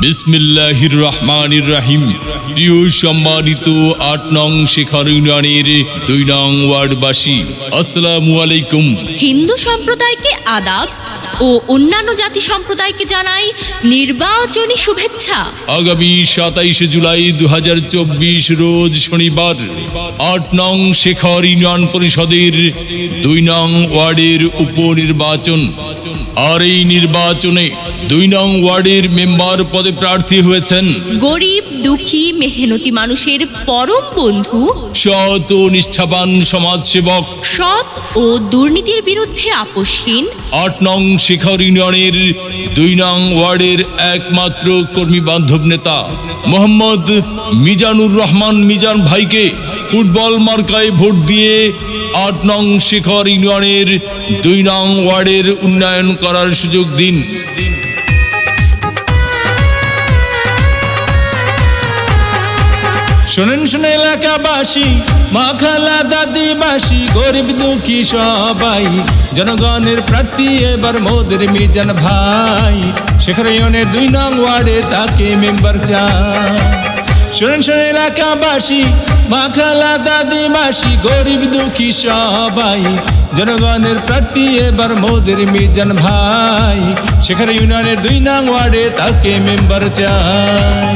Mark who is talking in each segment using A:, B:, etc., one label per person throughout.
A: বিসমিল্লাহির রহমানির রহিম। প্রিয় সম্মানিত ৮ নং শেখর ইউনিয়নের ২ নং ওয়ার্ডবাসী, আসসালামু আলাইকুম।
B: হিন্দু সম্প্রদায়কে আদাব ও অন্যান্য জাতি সম্প্রদায়কে জানাই নির্বাচনী শুভেচ্ছা।
A: আগামী ২৭ জুলাই ২০২৪ রোজ শনিবার ৮ নং শেখর ইউনিয়ন পরিষদের ২ নং ওয়ার্ডের উপনির্বাচন। আর এই নির্বাচনে ২ নং ওয়ার্ডের মেম্বার পদে প্রার্থী হয়েছেন
B: গরিব দুঃখী মেহনতি মানুষের পরম বন্ধু,
A: সৎ ও নিষ্ঠাবান সমাজসেবক,
B: সৎ ও দুর্নীতির বিরুদ্ধে আপোষহীন
A: ৮ নং শেখর ইউনিয়নের ২ নং ওয়ার্ডের একমাত্র কর্মী বান্ধব নেতা মোহাম্মদ মিজানুর রহমান মিজান ভাইকে ফুটবল মার্কায় ভোট দিয়ে ৮ নং শেখর ইউনিয়নের ২ নং ওয়ার্ডের উন্নয়ন করার সুযোগ দিন।
C: শোনেন শুনে এলাকাবাসী, মা খালা দাদিবাসী, গরিব দুঃখী সবাই, জনগণের প্রার্থী এবার মোদের মিজান ভাই। শেখর ইউনিয়নের ২ নং ওয়ার্ডে তাকে মেম্বার চাই। শোনেন শুনে এলাকাবাসী, মা খালা দাদিবাসী, গরিব দুঃখী সবাই, জনগণের প্রার্থী এবার মোদের মিজান ভাই। শেখর ইউনিয়নের ২ নং ওয়ার্ডে তাকে মেম্বার চাই।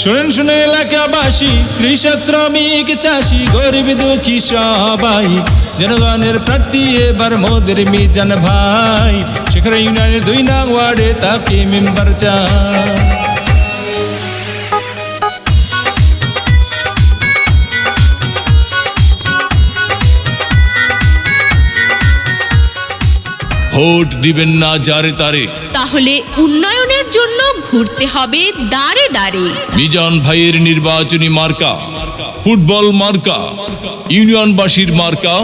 C: শোনেন শুনে এলাকাবাসী, কৃষক শ্রমিক চাষি, গরিব দুঃখী সবাই, জনগণের প্রার্থী এবার মোদের মিজান ভাই। শেখর ইউনিয়নের ২ নং ওয়ার্ডে তাকে মেম্বার চাই।
A: ভোট দিবেন না যারে তারে,
B: তাহলে উন্নয়নের জন্য ঘুরতে হবে দাঁড়ে দাঁড়ে।
A: মিজান ভাইয়ের নির্বাচনী মার্কা ফুটবল মার্কা, ইউনিয়নবাসীর মার্কা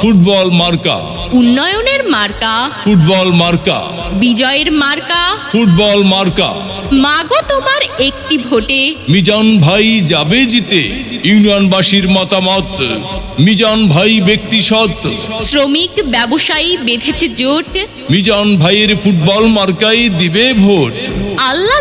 A: ফুটবল মার্কা,
B: উন্নয়নের মার্কা
A: ফুটবল মার্কা,
B: বিজয়ের মার্কা।
A: ফুটবল মার্কা।
B: মাগো তোমার একটি ভোটে
A: মিজান ভাই যাবে জিতে, ইউনিয়নবাসীর মতামত মিজান ভাই ব্যক্তি সৎ,
B: শ্রমিক ব্যবসায়ী বেঁধেছে জোট।
A: মিজান ভাইয়ের ফুটবল মার্কায় দিবে ভোট।
B: আল্লাহ